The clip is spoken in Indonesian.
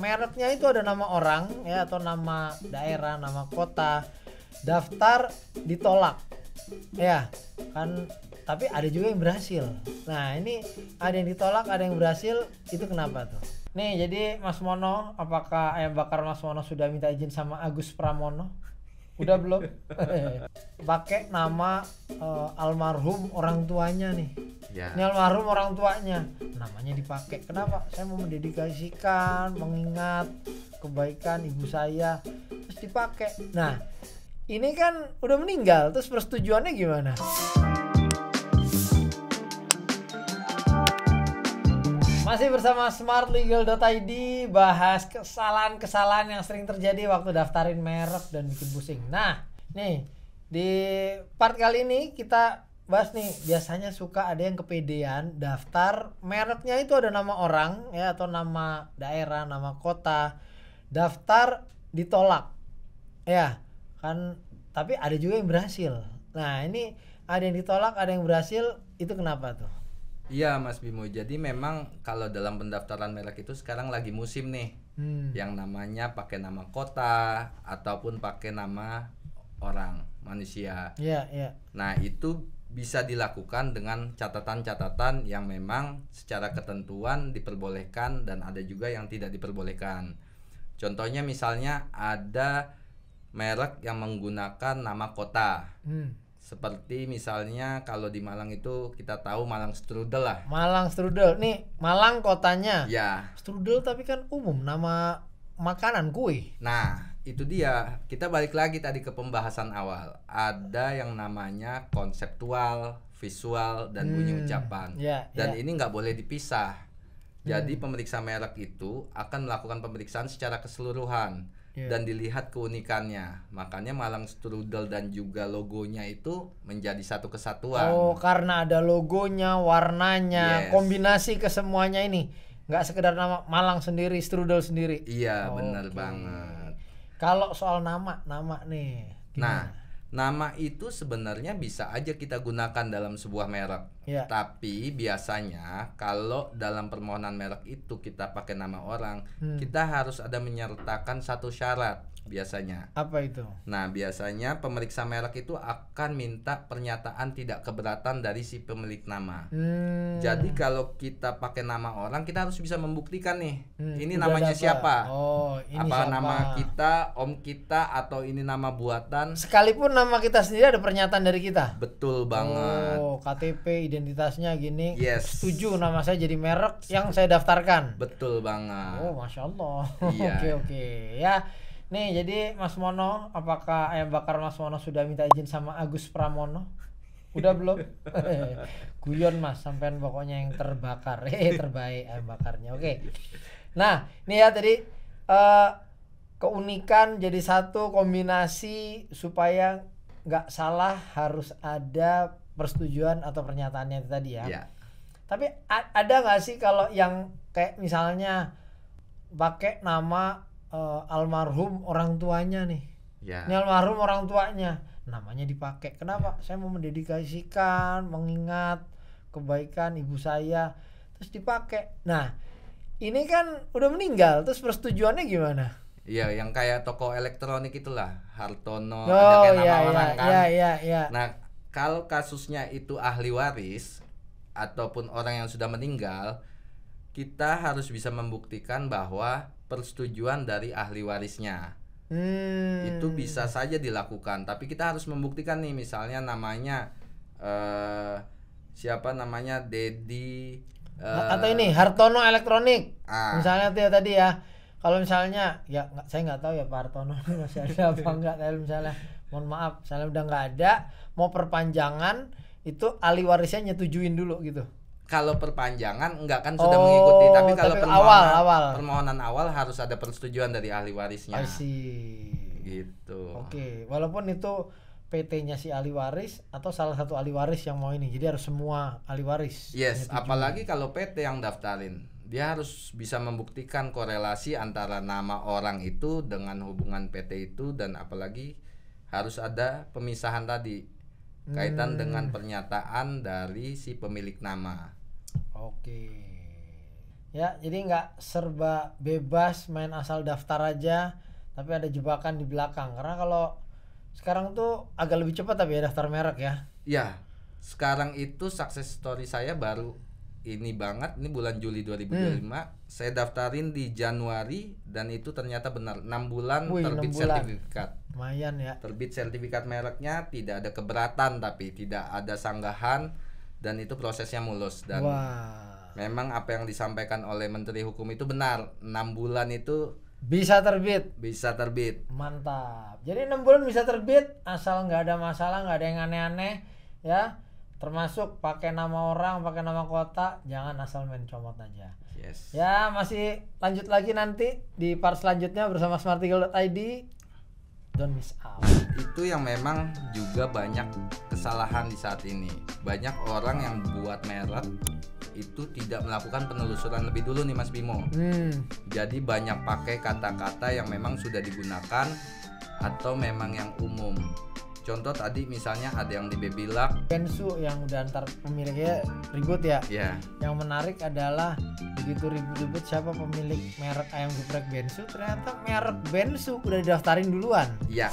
mereknya itu ada nama orang ya atau nama daerah, nama kota, daftar ditolak. Ya, kan tapi ada juga yang berhasil. Nah, ini ada yang ditolak, ada yang berhasil, itu kenapa tuh? Nih, jadi Mas Mono, apakah ayam bakar Mas Mono sudah minta izin sama Agus Pramono? Udah belum? Pakai nama almarhum orang tuanya nih. Ya. Ini almarhum orang tuanya, namanya dipakai. Kenapa? Saya mau mendedikasikan, mengingat kebaikan ibu saya, terus dipakai. Nah, ini kan udah meninggal, terus persetujuannya gimana? Masih bersama smartlegal.id, bahas kesalahan-kesalahan yang sering terjadi waktu daftarin merek dan bikin pusing. Nah, nih di part kali ini kita bahas nih, biasanya suka ada yang kepedean daftar mereknya itu ada nama orang ya atau nama daerah, nama kota, daftar ditolak. Ya, kan tapi ada juga yang berhasil. Nah, ini ada yang ditolak, ada yang berhasil, itu kenapa tuh? Iya Mas Bimo, jadi memang kalau dalam pendaftaran merek itu sekarang lagi musim nih, yang namanya pakai nama kota ataupun pakai nama orang, manusia. Iya, iya. Nah, itu bisa dilakukan dengan catatan-catatan yang memang secara ketentuan diperbolehkan dan ada juga yang tidak diperbolehkan. Contohnya misalnya ada merek yang menggunakan nama kota. Seperti misalnya kalau di Malang itu kita tahu Malang Strudel lah. Malang Strudel. Nih, Malang kotanya. Ya. Strudel tapi kan umum nama makanan kue. Nah, itu dia. Kita balik lagi tadi ke pembahasan awal. Ada yang namanya konseptual, visual, dan bunyi ucapan. Dan ini nggak boleh dipisah. Jadi pemeriksa merek itu akan melakukan pemeriksaan secara keseluruhan. Dan dilihat keunikannya. Makanya Malang Strudel dan juga logonya itu menjadi satu kesatuan. Oh, karena ada logonya, warnanya, kombinasi kesemuanya ini. Nggak sekedar nama Malang sendiri, Strudel sendiri. Iya, benar banget. Kalau soal nama nih. Gimana? Nah, nama itu sebenarnya bisa aja kita gunakan dalam sebuah merek. Tapi biasanya kalau dalam permohonan merek itu kita pakai nama orang, kita harus ada menyertakan satu syarat biasanya. Apa itu? Nah, biasanya pemeriksa merek itu akan minta pernyataan tidak keberatan dari si pemilik nama. Jadi kalau kita pakai nama orang, kita harus bisa membuktikan nih, ini namanya siapa? Oh, ini apa siapa? Nama kita, om kita, atau ini nama buatan? Sekalipun nama kita sendiri ada pernyataan dari kita. Betul banget. Oh, KTP identitasnya gini. Yes. Setuju nama saya jadi merek yang saya daftarkan. Betul banget. Oh, Masya Allah. Iya. Oke. Ya. Nih, jadi Mas Mono, apakah ayam bakar Mas Mono sudah minta izin sama Agus Pramono? Udah belum? Guyon Mas, sampean pokoknya yang terbakar. Terbaik ayam bakarnya. Oke. Nah, ini ya tadi keunikan jadi satu kombinasi supaya nggak salah, harus ada persetujuan atau pernyataannya itu tadi ya. Iya. Tapi ada nggak sih kalau yang kayak misalnya pakai nama almarhum orang tuanya nih. Ya. Ini almarhum orang tuanya, namanya dipakai. Kenapa? Saya mau mendedikasikan, mengingat kebaikan ibu saya, terus dipakai. Nah, ini kan udah meninggal, terus persetujuannya gimana? Iya, yang kayak toko elektronik itulah, Hartono, ada kayak nama orang kan. Iya. Nah, kalau kasusnya itu ahli waris ataupun orang yang sudah meninggal, kita harus bisa membuktikan bahwa persetujuan dari ahli warisnya. Itu bisa saja dilakukan, tapi kita harus membuktikan nih, misalnya namanya siapa namanya, Dedi atau ini Hartono Elektronik. Misalnya tuh ya tadi ya. Kalau misalnya ya saya nggak tahu ya Pak Hartono masih ada apa enggak, kalau misalnya mohon maaf, misalnya udah nggak ada, mau perpanjangan, itu ahli warisnya nyetujuin dulu gitu. Kalau perpanjangan enggak kan sudah mengikuti, tapi kalau permohonan awal harus ada persetujuan dari ahli warisnya. Gitu. Oke, walaupun itu PT-nya si ahli waris atau salah satu ahli waris yang mau ini, jadi harus semua ahli waris. Yes, apalagi kalau PT yang daftarin, dia harus bisa membuktikan korelasi antara nama orang itu dengan hubungan PT itu, dan apalagi harus ada pemisahan tadi kaitan dengan pernyataan dari si pemilik nama. Oke. Ya, jadi nggak serba bebas main asal daftar aja, tapi ada jebakan di belakang. Karena kalau sekarang tuh agak lebih cepat tapi ya daftar merek ya. Ya, sekarang itu success story saya baru ini banget, ini bulan Juli 2025. Saya daftarin di Januari dan itu ternyata benar 6 bulan terbit 6 bulan. sertifikat. Lumayan ya. Terbit sertifikat mereknya, tidak ada keberatan tapi tidak ada sanggahan dan itu prosesnya mulus dan memang apa yang disampaikan oleh Menteri Hukum itu benar. 6 bulan itu bisa terbit. Bisa terbit. Mantap. Jadi 6 bulan bisa terbit asal nggak ada masalah, nggak ada yang aneh-aneh ya. Termasuk pakai nama orang, pakai nama kota, jangan asal main comot aja. Yes. Ya, masih lanjut lagi nanti di part selanjutnya bersama smartlegal.id. Don't miss out. Itu yang memang juga banyak kesalahan di saat ini. Banyak orang yang buat merek itu tidak melakukan penelusuran lebih dulu nih Mas Bimo. Jadi banyak pakai kata-kata yang memang sudah digunakan atau memang yang umum. Contoh tadi misalnya ada yang di Babyluck, Bensu yang udah antar pemiliknya ribut ya. Yeah. Yang menarik adalah begitu ribut-ribut siapa pemilik merek ayam geprek Bensu, ternyata merek Bensu udah didaftarin duluan. Iya.